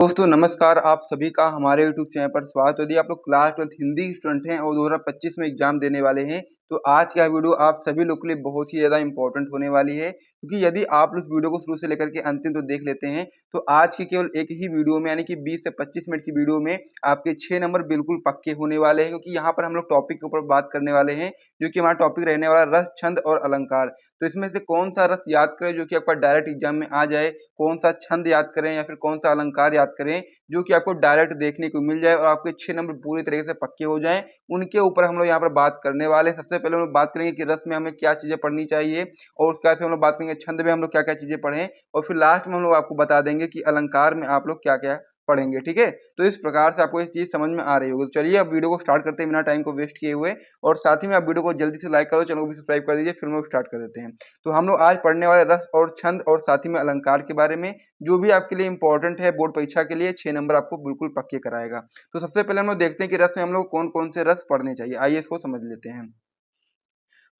दोस्तों नमस्कार, आप सभी का हमारे यूट्यूब चैनल पर स्वागत है। यदि आप लोग क्लास 12th हिंदी स्टूडेंट हैं और 2025 में एग्जाम देने वाले हैं तो आज का वीडियो आप सभी लोग के लिए बहुत ही ज़्यादा इंपॉर्टेंट होने वाली है, क्योंकि यदि आप लोग वीडियो को शुरू से लेकर के अंतिम तो देख लेते हैं तो आज की केवल एक ही वीडियो में यानी कि 20 से 25 मिनट की वीडियो में आपके 6 नंबर बिल्कुल पक्के होने वाले हैं। क्योंकि यहाँ पर हम लोग टॉपिक के ऊपर बात करने वाले हैं जो कि हमारा टॉपिक रहने वाला रस, छंद और अलंकार। तो इसमें से कौन सा रस याद करें जो कि आपका डायरेक्ट एग्जाम में आ जाए, कौन सा छंद याद करें या फिर कौन सा अलंकार याद करें जो कि आपको डायरेक्ट देखने को मिल जाए और आपके 6 नंबर पूरी तरीके से पक्के हो जाएं, उनके ऊपर हम लोग यहाँ पर बात करने वाले हैं। सबसे पहले हम लोग बात करेंगे कि रस में हमें क्या चीजें पढ़नी चाहिए और उसके बाद फिर हम लोग बात करेंगे छंद में हम लोग क्या क्या चीजें पढ़ें और फिर लास्ट में हम लोग आपको बता देंगे कि अलंकार में आप लोग क्या क्या पढ़ेंगे। ठीक है, तो इस प्रकार से आपको ये चीज समझ में आ रही होगी। तो चलिए अब वीडियो को स्टार्ट करते हैं बिना टाइम को वेस्ट किए हुए, और साथ ही में आप वीडियो को जल्दी से लाइक करो, चैनल को भी सब्सक्राइब कर दीजिए। फिर हम लोग स्टार्ट कर देते हैं। तो हम लोग आज पढ़ने वाले रस और छंद और साथ ही में अलंकार के बारे में, जो भी आपके लिए इंपॉर्टेंट है बोर्ड परीक्षा के लिए। 6 नंबर आपको बिल्कुल पक्के कराएगा। तो सबसे पहले हम लोग देखते हैं कि रस में हम लोग कौन कौन से रस पढ़ने चाहिए। आइए इसको समझ लेते हैं।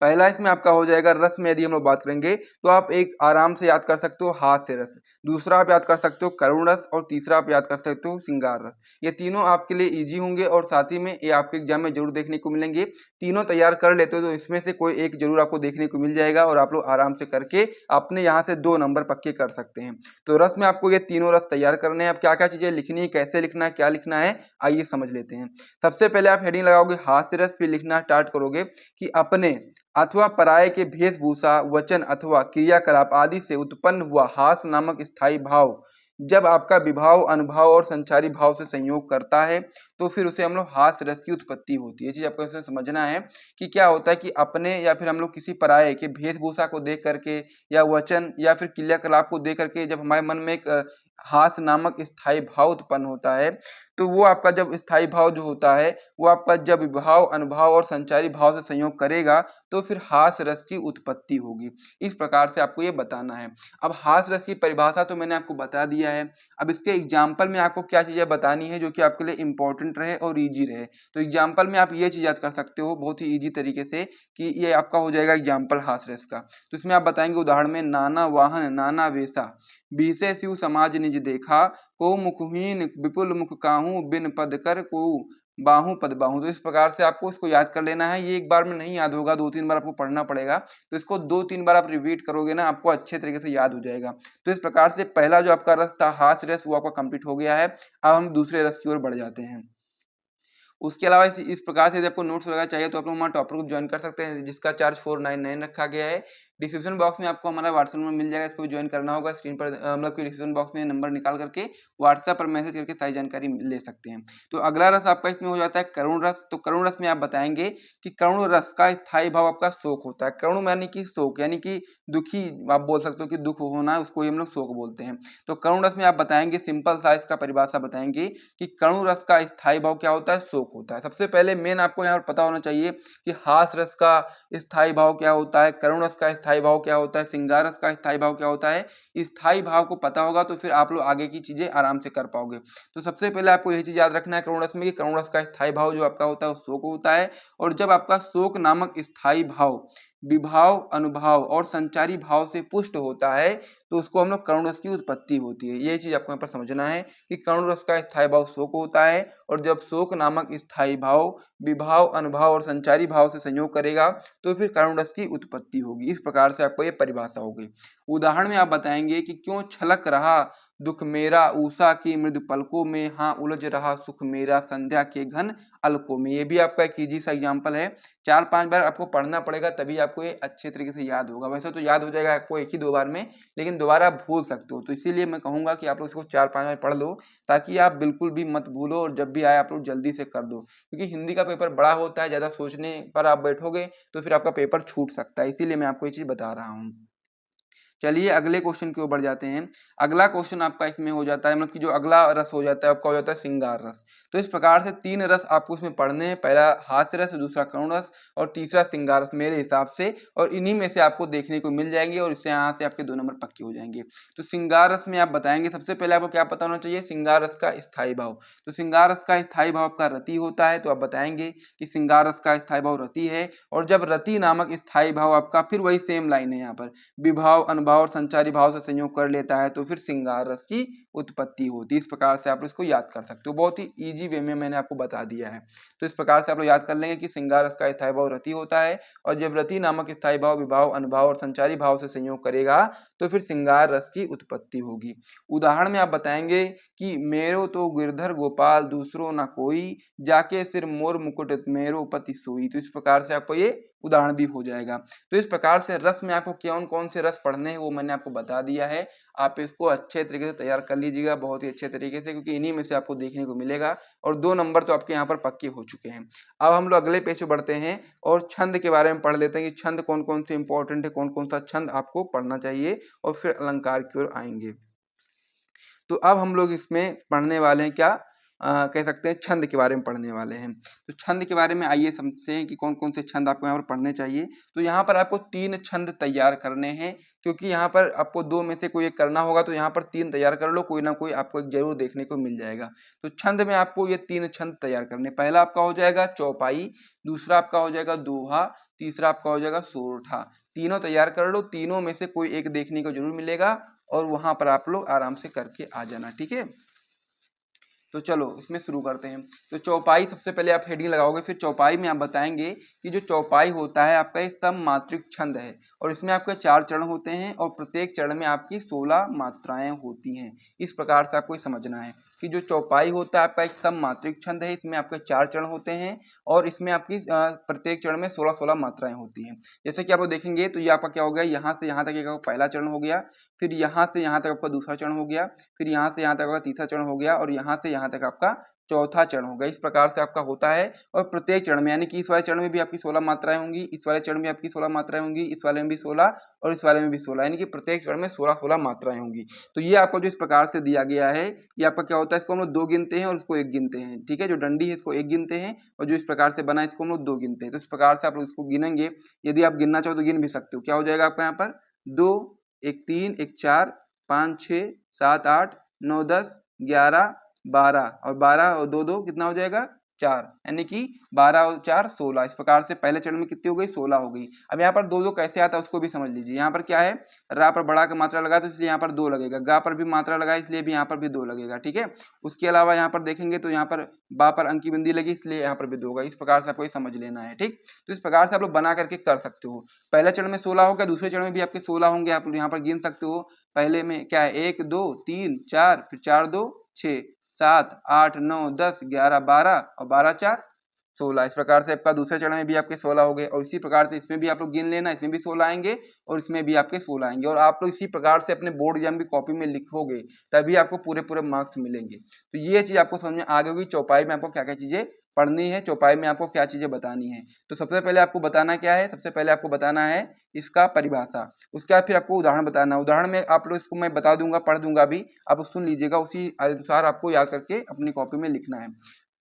पहला इसमें आपका हो जाएगा रस में। यदि हम लोग बात करेंगे तो आप एक आराम से याद कर सकते हो हास्य रस, दूसरा आप याद कर सकते हो करुण रस और तीसरा आप याद कर सकते हो श्रृंगार रस। ये तीनों आपके लिए इजी होंगे और साथ ही में ये आपके एग्जाम में जरूर देखने को मिलेंगे। तीनों तैयार कर लेते हो तो इसमें से कोई एक जरूर आपको देखने को मिल जाएगा और आप लोग आराम से करके अपने यहाँ से 2 नंबर पक्के कर सकते हैं। तो रस में आपको ये तीनों रस तैयार करने हैं। अब क्या क्या चीजें लिखनी है, कैसे लिखना है, क्या लिखना है, आइए समझ लेते हैं। सबसे पहले आप हेडिंग लगाओगे हास्य रस, फिर लिखना स्टार्ट करोगे कि अपने अथवा पराये के वेशभूषा, वचन अथवा क्रियाकलाप आदि से उत्पन्न हुआ हास नामक स्थायी भाव जब आपका विभाव, अनुभाव और संचारी भाव से संयोग करता है तो फिर उसे हम लोग हास रस की उत्पत्ति होती है। ये चीज आपको इसमें समझना है कि क्या होता है कि अपने या फिर हम लोग किसी पराये के वेशभूषा को देख करके या वचन या फिर क्रियाकलाप को देख करके जब हमारे मन में एक हास नामक स्थायी भाव उत्पन्न होता है तो वो आपका जब स्थायी भाव जो होता है वो आपका जब विभाव, अनुभाव और संचारी भाव से संयोग करेगा तो फिर हास रस की उत्पत्ति होगी। इस प्रकार से आपको ये बताना है। अब हास रस की परिभाषा तो मैंने आपको बता दिया है। अब इसके एग्जाम्पल में आपको क्या चीजें बतानी है जो कि आपके लिए इंपॉर्टेंट रहे और इजी रहे। तो एग्जाम्पल में आप ये चीज याद कर सकते हो बहुत ही इजी तरीके से कि ये आपका हो जाएगा एग्जाम्पल हास रस का। तो इसमें आप बताएंगे उदाहरण में नाना वाहन नाना वेशा, बीसे शिव समाज निज देखा, को मुखहीन विपुल मुख काहू, बिन पद कर को बाहू पद बाहू। तो इस प्रकार से आपको इसको याद कर लेना है। ये एक बार में नहीं याद होगा, 2-3 बार आपको पढ़ना पड़ेगा। तो इसको 2-3 बार आप रिपीट करोगे ना, आपको अच्छे तरीके से याद हो जाएगा। तो इस प्रकार से पहला जो आपका रस था हास्य रस वो आपका कंप्लीट हो गया है। अब हम दूसरे रस की ओर बढ़ जाते हैं। उसके अलावा इस प्रकार से यदि आपको नोट्स वगैरह चाहिए तो आप लोग हमारे टॉपर को ज्वाइन कर सकते हैं जिसका चार्ज 499 रखा गया है। डिस्क्रिप्शन बॉक्स में आपको हमारा व्हाट्सएप नंबर मिल जाएगा, इसको भी ज्वाइन करना होगा। स्क्रीन पर मतलब कि डिस्क्रिप्शन बॉक्स में नंबर निकाल करके व्हाट्सएप पर मैसेज करके सारी जानकारी ले सकते हैं। तो अगला रस आपका इसमें हो जाता है करुण रस। तो करुण रस में आप बताएंगे कि करुण रस का स्थायी भाव आपका शोक होता है। करुण यानी कि शोक, यानी कि दुखी आप बोल सकते हो कि दुख होना है, उसको हम लोग शोक बोलते हैं। तो करुण रस में आप बताएंगे सिंपल सा इसका परिभाषा बताएंगे कि करुण रस का स्थायी भाव क्या होता है, शोक होता है। सबसे पहले मेन आपको यहाँ पर पता होना चाहिए कि हास रस का स्थायी भाव क्या होता है, करुण रस का स्थायी भाव क्या होता है, श्रृंगार रस का स्थायी भाव क्या होता है। स्थायी भाव को पता होगा तो फिर आप लोग आगे की चीजें आराम से कर पाओगे। तो सबसे पहले आपको यही चीज याद रखना है करुण रस में कि करुण रस का स्थायी भाव जो आपका होता है वो शोक होता है। और जब आपका शोक नामक स्थायी भाव विभाव, अनुभाव और संचारी भाव से पुष्ट होता है तो उसको हम लोग करुण रस की उत्पत्ति होती है। ये चीज आपको यहाँ पर समझना है कि करुण रस का स्थायी भाव शोक होता है और जब शोक नामक स्थायी भाव विभाव, अनुभाव और संचारी भाव से संयोग करेगा तो फिर करुण रस की उत्पत्ति होगी। इस प्रकार से आपको ये परिभाषा होगी। उदाहरण में आप बताएंगे कि क्यों छलक रहा दुख मेरा उषा की मृदु पलकों में, हाँ उलझ रहा सुख मेरा संध्या के घन अलकों में। ये भी आपका एक इजी सा एग्जाम्पल है। 4-5 बार आपको पढ़ना पड़ेगा तभी आपको ये अच्छे तरीके से याद होगा। वैसे तो याद हो जाएगा आपको एक ही 2 बार में, लेकिन दोबारा आप भूल सकते हो। तो इसीलिए मैं कहूंगा कि आप लोग इसको 4-5 बार पढ़ लो ताकि आप बिल्कुल भी मत भूलो और जब भी आए आप लोग जल्दी से कर दो। क्योंकि हिंदी का पेपर बड़ा होता है, ज्यादा सोचने पर आप बैठोगे तो फिर आपका पेपर छूट सकता है। इसीलिए मैं आपको ये चीज बता रहा हूँ। चलिए अगले क्वेश्चन की ओर बढ़ जाते हैं। अगला क्वेश्चन आपका इसमें हो जाता है, मतलब कि जो अगला रस हो जाता है आपका हो जाता है श्रृंगार रस। तो इस प्रकार से 3 रस आपको इसमें पढ़ने हैं। पहला हास्य रस, दूसरा करुण रस और तीसरा श्रृंगार रस मेरे हिसाब से, और इन्हीं में से आपको देखने को मिल जाएंगे और इससे यहाँ से आपके 2 नंबर पक्के हो जाएंगे। तो श्रृंगार रस में आप बताएंगे सबसे पहले आपको क्या पता होना चाहिए, श्रृंगार रस का स्थायी भाव। तो श्रृंगार रस का स्थायी भाव आपका रति होता है। तो आप बताएंगे कि श्रृंगार रस का स्थायी भाव रति है और जब रति नामक स्थायी भाव आपका, फिर वही सेम लाइन है यहाँ पर, विभाव, अनुभाव और संचारी भाव से संयोग कर लेता है तो फिर श्रृंगार रस की उत्पत्ति होती है। इस प्रकार से आप इसको याद कर सकते हो, बहुत ही ईजी वे में मैंने आपको बता दिया है। तो इस प्रकार से आप लोग याद कर लेंगे कि श्रृंगार रस का स्थायी भाव रति होता है, और जब रति नामक स्थायी भाव विभाव अनुभाव और संचारी भाव से संयोग करेगा तो फिर श्रृंगार रस की उत्पत्ति होगी। उदाहरण में आप बताएंगे कि मेरो तो गिरधर गोपाल दूसरो ना कोई, जाके सिर मोर मुकुट मेरो पति सोई। तो इस प्रकार से आपको ये उदाहरण भी हो जाएगा। तो इस प्रकार से रस में आपको कौन कौन से रस पढ़ने हैं वो मैंने आपको बता दिया है। आप इसको अच्छे तरीके से तैयार कर लीजिएगा, बहुत ही अच्छे तरीके से, क्योंकि इन्हीं में से आपको देखने को मिलेगा, और 2 नंबर तो आपके यहाँ पर पक्के हो चुके हैं। अब हम लोग अगले पेज पे बढ़ते हैं और छंद के बारे में पढ़ लेते हैं कि छंद कौन कौन से इंपॉर्टेंट है, कौन कौन सा छंद आपको पढ़ना चाहिए, और फिर अलंकार की ओर आएंगे। तो अब हम लोग इसमें पढ़ने वाले हैं क्या, कह सकते हैं छंद के बारे में पढ़ने वाले हैं। तो छंद के बारे में आइए समझते हैं कि कौन कौन से छंद आपको यहाँ पर पढ़ने चाहिए। तो यहाँ पर आपको 3 छंद तैयार करने हैं, क्योंकि यहाँ पर आपको 2 में से कोई एक करना होगा, तो यहाँ पर 3 तैयार कर लो, कोई ना कोई आपको एक जरूर देखने को मिल जाएगा। तो छंद में आपको ये 3 छंद तैयार करने, पहला आपका हो जाएगा चौपाई, दूसरा आपका हो जाएगा दोहा, तीसरा आपका हो जाएगा सोरठा। तीनों तैयार कर लो, तीनों में से कोई एक देखने को जरूर मिलेगा, और वहां पर आप लोग आराम से करके आ जाना, ठीक है। तो चलो इसमें शुरू करते हैं। तो चौपाई सबसे पहले आप हेडिंग लगाओगे, फिर चौपाई में आप बताएंगे कि जो चौपाई होता है आपका एक सममात्रिक छंद है, और इसमें आपके 4 चरण होते हैं, और प्रत्येक चरण में आपकी 16 मात्राएं होती हैं। इस प्रकार से आपको समझना है कि जो चौपाई होता है आपका एक सममात्रिक छंद है, इसमें आपके 4 चरण होते हैं, और इसमें आपकी प्रत्येक चरण में 16-16 मात्राएं होती हैं। जैसे कि आप देखेंगे तो ये आपका क्या हो गया, यहाँ से यहाँ तक एक पहला चरण हो गया, फिर यहाँ से यहाँ तक आपका दूसरा चरण हो गया, फिर यहाँ से यहाँ तक आपका तीसरा चरण हो गया, और यहाँ से यहाँ तक आपका चौथा चरण हो गया। इस प्रकार से आपका होता है, और प्रत्येक चरण में, यानी कि इस वाले चरण में भी आपकी 16 मात्राएं होंगी, इस वाले चरण में आपकी 16 मात्राएं होंगी, इस वाले में भी 16, और इस वाले में भी 16, यानी कि प्रत्येक चरण में 16-16 मात्राएं होंगी। तो ये आपको जो इस प्रकार से दिया गया है, ये आपका क्या होता है, इसको हम लोग 2 गिनते हैं और इसको 1 गिनते हैं, ठीक है। जो डंडी है इसको 1 गिनते हैं, और जो इस प्रकार से बना है इसको हम लोग 2 गिनते हैं। तो इस प्रकार से आप लोग इसको गिनेंगे, यदि आप गिनना चाहो तो गिन भी सकते हो। क्या हो जाएगा आपका यहाँ पर, 2, 1 3, 1 4, 5 6 7 8 9 10 11 12, और 12 और 2 2 कितना हो जाएगा, 4, यानी कि 12 और 4 16। इस प्रकार से पहले चरण में कितनी हो गई, 16 हो गई। अब यहाँ पर 2 2 कैसे आता है उसको भी समझ लीजिए। यहाँ पर क्या है, रा पर बड़ा का मात्रा लगा तो इसलिए यहाँ पर 2 लगेगा, गा पर भी मात्रा लगा इसलिए भी यहाँ पर भी 2 लगेगा, ठीक है। उसके अलावा यहाँ पर देखेंगे तो यहाँ पर बा पर अंक की बिंदी लगी इसलिए यहाँ पर भी 2 होगा। इस प्रकार से आपको समझ लेना है, ठीक। तो इस प्रकार से आप लोग बना करके कर सकते हो। पहले चरण में 16 हो गया, दूसरे चरण में भी आपके 16 होंगे, आप यहाँ पर गिन सकते हो। पहले में क्या है, 1 2 3 4, फिर 4 2 6 7 8 9 10 11 12, और 12 4 16। इस प्रकार से आपका दूसरे चरण में भी आपके 16 हो गए, और इसी प्रकार से इसमें भी आप लोग गिन लेना, इसमें भी 16 आएंगे और इसमें भी आपके 16 आएंगे, और आप लोग इसी प्रकार से अपने बोर्ड एग्जाम की कॉपी में लिखोगे तभी आपको पूरे पूरे मार्क्स मिलेंगे। तो ये चीज आपको समझ में आ गई होगी, चौपाई में आपको क्या क्या चीजें पढ़नी है, चौपाई में आपको क्या चीजें बतानी है। तो सबसे पहले आपको बताना क्या है, सबसे पहले आपको बताना है इसका परिभाषा, उसके बाद फिर आपको उदाहरण बताना। उदाहरण में आप लोग इसको मैं बता दूंगा, पढ़ दूंगा भी, आप सुन लीजिएगा, उसी अनुसार आपको याद करके अपनी कॉपी में लिखना है।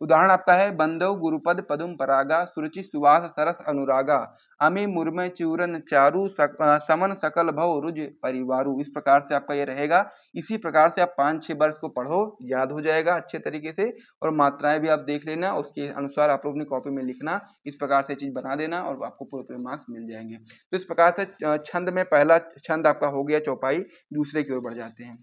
उदाहरण आपका है, बंदव गुरुपद पदुम परागा सुरुचि सुवास सरस अनुरागा, अमी मुर्मे चूरन चारु समन सकल भव रुज परिवारु। इस प्रकार से आपका ये रहेगा। इसी प्रकार से आप 5-6 बार इसको पढ़ो, याद हो जाएगा अच्छे तरीके से, और मात्राएं भी आप देख लेना, उसके अनुसार आप लोग अपनी कॉपी में लिखना। इस प्रकार से चीज बना देना और आपको पूरे पूरे मार्क्स मिल जाएंगे। तो इस प्रकार से छंद में पहला छंद आपका हो गया चौपाई। दूसरे की ओर बढ़ जाते हैं।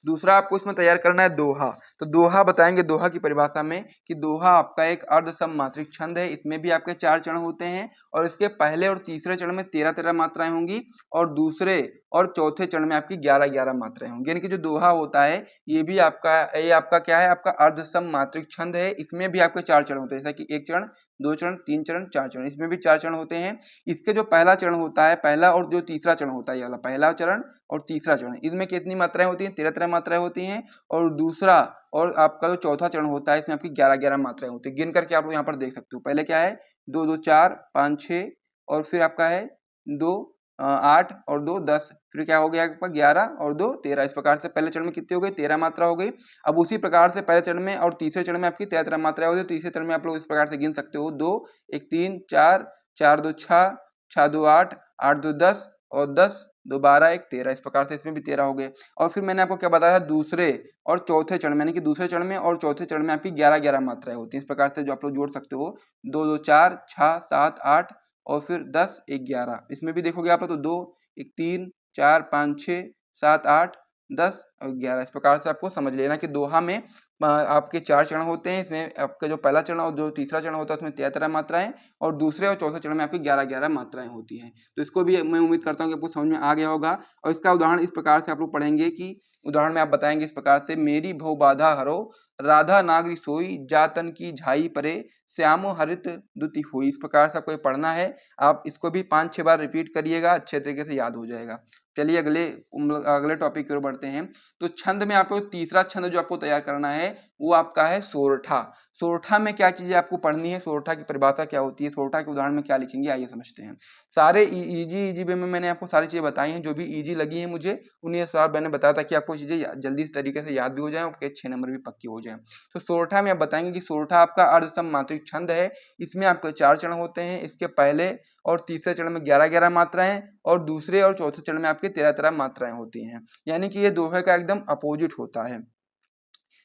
दूसरा आपको इसमें तैयार करना है दोहा। तो दोहा बताएंगे, दोहा की परिभाषा में कि दोहा आपका एक अर्ध सममात्रिक छंद है। इसमें भी आपके 4 चरण होते हैं, और इसके पहले और तीसरे चरण में 13-13 मात्राएं होंगी, और दूसरे और चौथे चरण में आपकी 11-11 मात्राएं होंगी। यानी कि जो दोहा होता है ये आपका क्या है, आपका अर्ध सममात्रिक छंद है। इसमें भी आपके 4 चरण होते हैं, जैसा कि 1 चरण 2 चरण 3 चरण 4 चरण, इसमें भी 4 चरण होते हैं। इसके जो पहला चरण होता है, पहला और जो तीसरा चरण होता है, ये वाला पहला चरण और तीसरा चरण, इसमें कितनी मात्राएं होती हैं, 13-13 मात्राएं होती हैं। और दूसरा और आपका जो चौथा चरण होता है, इसमें आपकी 11-11 मात्राएं होती है। गिन करके आप लोग यहाँ पर देख सकते हो। पहले क्या है, 2 2 4 5 6, और फिर आपका है 2 8 और 2 10, फिर क्या हो गया आपका 11 और 2 13। इस प्रकार से पहले चरण में कितनी हो गई, 13 मात्रा हो गई। अब उसी प्रकार से पहले चरण में और तीसरे चरण में आपकी 13-13 मात्राएं हो गई। तीसरे चरण में आप लोग इस प्रकार से गिन सकते हो, 2 1 3 4 4 2 6 6 2 8 8 2 10 और 10 2 12 1 13। इस प्रकार से इसमें भी 13 हो गए। और फिर मैंने आपको क्या बताया, दूसरे और चौथे चरण में, यानी कि दूसरे चरण में और चौथे चरण में आपकी 11-11 मात्राएं होती हैं। इस प्रकार से जो आप लोग जोड़ सकते हो, 2 2 4 6 7 8 और फिर 10 1 11। इसमें भी देखोगे आप लोग तो 2 1 3 4 5 6 7 8 10 और 11। इस प्रकार से आपको समझ लेना कि दोहा में आपके 4 चरण होते हैं। इसमें आपका जो पहला चरण और जो तीसरा चरण होता है उसमें 13 मात्राएं और दूसरे और चौथे चरण में आपकी 11-11 मात्राएं होती हैं। तो इसको भी मैं उम्मीद करता हूँ कि आपको समझ में आ गया होगा। और इसका उदाहरण इस प्रकार से आप लोग पढ़ेंगे कि उदाहरण में आप बताएंगे इस प्रकार से, मेरी भव बाधा हरो राधा नागरी सोई जातन की झाई परे श्यामो हरित दुति हुई। इस प्रकार से आपको ये पढ़ना है। आप इसको भी 5-6 बार रिपीट करिएगा, अच्छे तरीके से याद हो जाएगा। चलिए अगले टॉपिक की ओर बढ़ते हैं। तो छंद में आपको तीसरा छंद जो आपको तैयार करना है वो आपका है सोरठा। सोरठा में क्या चीजें आपको पढ़नी है, सोरठा की परिभाषा क्या होती है, सोरठा के उदाहरण में क्या लिखेंगे, आइए समझते हैं। सारे इजी वे में मैंने आपको सारी चीजें बताई हैं, जो भी इजी लगी है मुझे उन्हीं अनुसार मैंने बताया था कि आपको चीजें जल्दी तरीके से याद भी हो जाए और 6 नंबर भी पक्की हो जाए। तो सोरठा में आप बताएंगे कि सोरठा आपका अर्धसम मात्रिक छंद है। इसमें आपके 4 चरण होते हैं। इसके पहले और तीसरे चरण में 11-11 मात्राएं और दूसरे और चौथे चरण में आपके 13-13 मात्राएं होती हैं। यानी कि ये दोहे का एकदम अपोजिट होता है।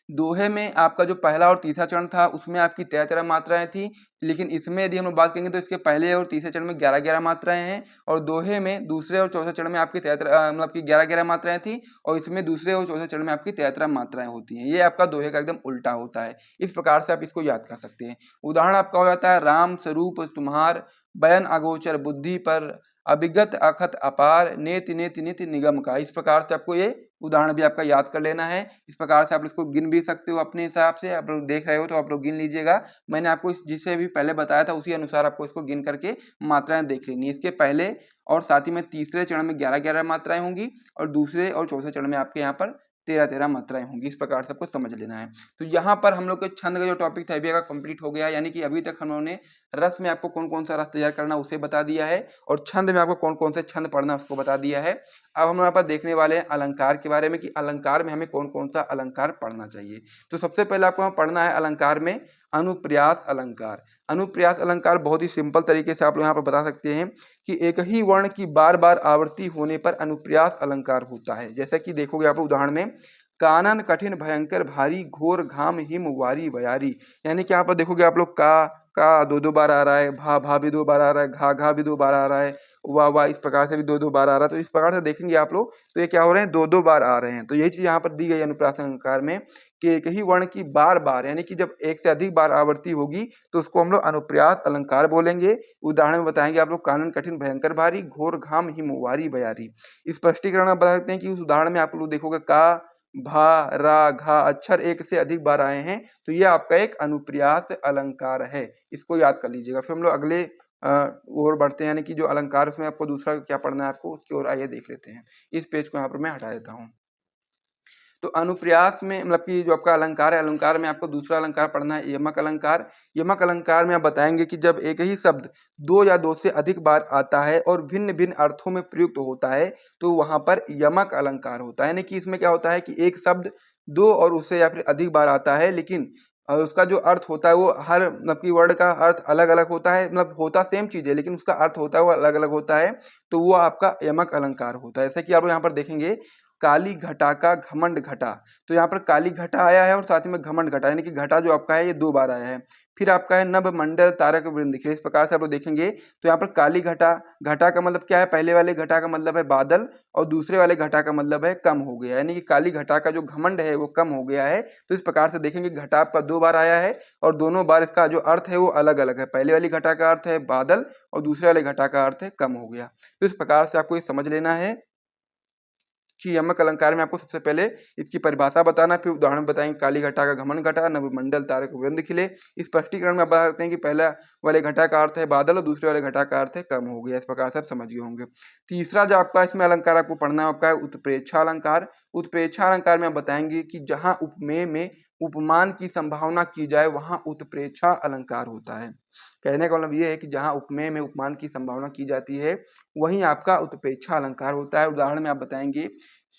दोहे में आपका जो पहला और तीसरा चरण था उसमें आपकी 13-13 मात्राएं थी, लेकिन इसमें यदि हम लोग बात करेंगे तो इसके पहले और तीसरे चरण में 11-11 मात्राएं हैं और दोहे में दूसरे और चौथे चरण में आपकी 13 मतलब की 11-11 मात्राएं थी और इसमें दूसरे और चौथे चरण में आपकी 13 मात्राएं होती हैं। ये आपका दोहे का एकदम उल्टा होता है। इस प्रकार से आप इसको याद कर सकते हैं। उदाहरण आपका हो जाता है, राम स्वरूप तुम्हार बयन अगोचर बुद्धि पर अभिगत अखत अपार नेति नेति निति निगम का। इस प्रकार से आपको ये उदाहरण भी आपका याद कर लेना है। इस प्रकार से आप इसको गिन भी सकते हो अपने हिसाब से। आप लोग देख रहे हो तो आप लोग गिन लीजिएगा। मैंने आपको जिसे भी पहले बताया था उसी अनुसार आपको इसको गिन करके मात्राएं देख लेनी है। इसके पहले और साथ ही में तीसरे चरण में 11-11 मात्राएं होंगी और दूसरे और चौथे चरण में आपके यहाँ पर 13-13 मात्राएं होंगी। इस प्रकार से आपको समझ लेना है। तो यहाँ पर हम लोग के छंद का जो टॉपिक था अभी का कंप्लीट हो गया। यानी कि अभी तक हम लोगों ने रस में आपको कौन कौन सा रस तैयार करना उसे बता दिया है और छंद में आपको कौन कौन से छंद पढ़ना उसको बता दिया है। अब हम यहाँ पर देखने वाले हैं अलंकार के बारे में कि अलंकार में हमें कौन कौन सा अलंकार पढ़ना चाहिए। तो सबसे पहले आपको यहाँ पढ़ना है अलंकार में अनुप्रास अलंकार। अनुप्रास अलंकार बहुत ही सिंपल तरीके से आप लोग यहाँ पर बता सकते हैं कि एक ही वर्ण की बार बार आवृत्ति होने पर अनुप्रास अलंकार होता है। जैसा कि देखोगे आप उदाहरण में, कानन कठिन भयंकर भारी घोर घाम हिम वारी बयारी। यानी कि यहाँ पर देखोगे आप लोग का 2-2 बार आ रहा है, भा भी 2 बार आ रहा है, घा भी 2 बार आ रहा है, वाह इस प्रकार से भी 2-2 बार आ रहा है। तो इस प्रकार से देखेंगे आप लोग तो ये क्या हो रहे हैं, 2-2 बार आ रहे हैं। तो यही चीज यहाँ पर दी गई अनुप्रास अलंकार में कि एक ही वर्ण की बार बार यानी कि जब एक से अधिक बार आवृत्ति होगी तो उसको हम लोग अनुप्रास अलंकार बोलेंगे। उदाहरण में बताएंगे आप लोग, कानन कठिन भयंकर भारी घोर घाम हिम वारी बयारी। स्पष्टीकरण आप बता सकते हैं कि उस उदाहरण में आप लोग देखोगे का भा रा घा अक्षर एक से अधिक बार आए हैं तो ये आपका एक अनुप्रास अलंकार है। इसको याद कर लीजिएगा। फिर हम लोग अगले और बढ़ते हैं, यानी कि जो अलंकार उसमें आपको दूसरा क्या पढ़ना है आपको उसकी ओर आइए देख लेते हैं। इस पेज को यहाँ पर मैं हटा देता हूँ। तो अनुप्रास में मतलब कि जो आपका अलंकार है, अलंकार में आपको दूसरा अलंकार पढ़ना है यमक अलंकार। यमक अलंकार में आप बताएंगे कि जब एक ही शब्द 2 या 2 से अधिक बार आता है और भिन्न भिन्न अर्थों में प्रयुक्त होता है तो वहां पर यमक अलंकार होता है। यानी कि इसमें क्या होता है कि एक शब्द 2 और उससे या फिर अधिक बार आता है लेकिन उसका जो अर्थ होता है वो हर मतलब की वर्ड का अर्थ अलग अलग होता है। मतलब होता सेम चीज है लेकिन उसका अर्थ होता है वो अलग अलग होता है। तो वो आपका यमक अलंकार होता है। जैसे कि आप यहाँ पर देखेंगे, काली घटा का घमंड घटा। तो यहाँ पर काली घटा आया है और साथ ही में घमंड घटा, यानी कि घटा जो आपका है ये 2 बार आया है। फिर आपका है नभ मंडल तारक वृंद खिले। इस प्रकार से आप लोग देखेंगे तो यहाँ पर काली घटा, घटा का मतलब क्या है, पहले वाले घटा का मतलब है बादल और दूसरे वाले घटा का मतलब है कम हो गया, यानी कि काली घटा का जो घमंड है वो कम हो गया है। तो इस प्रकार से देखेंगे घटा आपका 2 बार आया है और दोनों बार इसका जो अर्थ है वो अलग अलग है। पहले वाली घटा का अर्थ है बादल और दूसरे वाले घटा का अर्थ है कम हो गया। तो इस प्रकार से आपको ये समझ लेना है कि यमक अलंकार में आपको सबसे पहले इसकी परिभाषा बताना, फिर उदाहरण बताएंगे, काली घटा का घमंड घटा, नभमंडल तारक वृंद खिले। इस स्पष्टीकरण में आप बता सकते हैं कि पहला वाले घटा का अर्थ है बादल और दूसरे वाले घटा का अर्थ है कम हो गया। इस प्रकार से आप समझ गए होंगे। तीसरा जो आपका इसमें अलंकार आपको पढ़ना है आपका है उत्प्रेक्षा अलंकार। उत्प्रेक्षा अलंकार में आप बताएंगे कि जहां उपमेय में उपमान की संभावना की जाए वहां उत्प्रेक्षा अलंकार होता है। कहने का मतलब ये है कि जहां उपमेय में उपमान की संभावना की जाती है वहीं आपका उत्प्रेक्षा अलंकार होता है। उदाहरण में आप बताएंगे,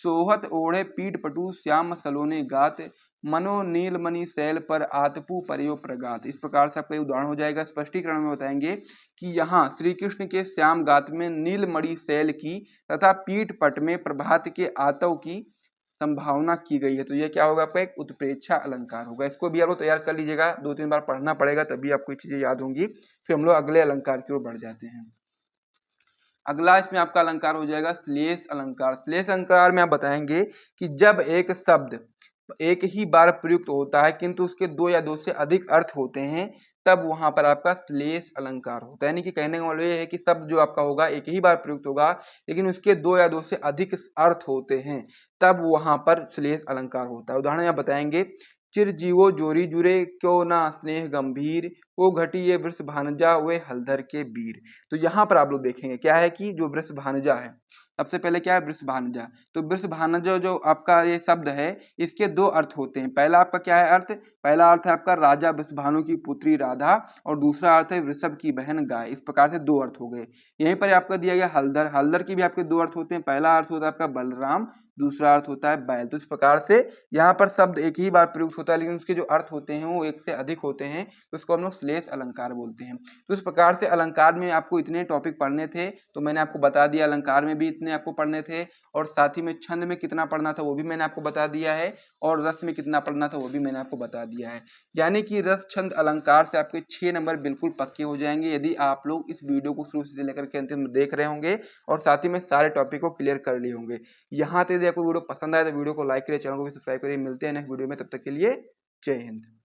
सोहत ओढ़े पीठ पटु श्याम सलोने गात मनो नीलमणि शैल पर आतपु परयो प्रगात। इस प्रकार से आपका उदाहरण हो जाएगा। स्पष्टीकरण में बताएंगे कि यहाँ श्री कृष्ण के श्याम गात में नीलमणि शैल की तथा पीठ पट में प्रभात के आतव की संभावना की गई है। तो ये क्या होगा आपका एक उत्प्रेक्षा अलंकार होगा। इसको भी आप लोग तैयार कर लीजिएगा, 2-3 बार पढ़ना पड़ेगा तभी आपको ये चीजें याद होंगी। फिर हम लोग अगले अलंकार की ओर बढ़ जाते हैं। अगला इसमें आपका अलंकार हो जाएगा श्लेष अलंकार। श्लेष अलंकार में आप बताएंगे कि जब एक शब्द एक ही बार प्रयुक्त होता है किंतु उसके दो या दो से अधिक अर्थ होते हैं, तब वहां पर आपका श्लेष अलंकार होता है। यानी कि कहने का मतलब ये है कि शब्द जो आपका होगा एक ही बार प्रयुक्त होगा, लेकिन उसके दो या दो से अधिक अर्थ होते हैं, तब वहां पर श्लेष अलंकार होता है। उदाहरण आप बताएंगे, चिरजीवो जोरी जुरे क्यों ना स्नेह गंभीर, वो घटी ये वृष भानजा वे हलधर के वीर। तो यहाँ पर आप लोग देखेंगे क्या है कि जो वृष भानजा है, सबसे पहले क्या है वृष भानजा। तो वृष भानजा जो आपका ये शब्द है, इसके दो अर्थ होते हैं। पहला आपका क्या है अर्थ, पहला अर्थ है आपका राजा वृषभानु की पुत्री राधा, और दूसरा अर्थ है वृषभ की बहन गाय। इस प्रकार से दो अर्थ हो गए। यहीं पर आपका दिया गया हलधर, हलधर की भी आपके दो अर्थ होते हैं। पहला अर्थ होता है आपका बलराम, दूसरा अर्थ होता है बैल। तो इस प्रकार से यहाँ पर शब्द एक ही बार प्रयुक्त होता है, लेकिन उसके जो अर्थ होते हैं वो एक से अधिक होते हैं, तो उसको हम लोग श्लेष अलंकार बोलते हैं। तो इस प्रकार से अलंकार में आपको इतने टॉपिक पढ़ने थे, तो मैंने आपको बता दिया। अलंकार में भी इतने आपको पढ़ने थे, और साथ ही में छंद में कितना पढ़ना था वो भी मैंने आपको बता दिया है, और रस में कितना पढ़ना था वो भी मैंने आपको बता दिया है। यानी कि रस छंद अलंकार से आपके 6 नंबर बिल्कुल पक्के हो जाएंगे, यदि आप लोग इस वीडियो को शुरू से लेकर के अंतिम देख रहे होंगे और साथ ही में सारे टॉपिक को क्लियर कर लिए होंगे। यहाँ से यदि आपको वीडियो पसंद आए तो वीडियो को लाइक करिए, चैनल को भी सब्सक्राइब करिए। मिलते हैं नेक्स्ट वीडियो में, तब तक के लिए जय हिंद।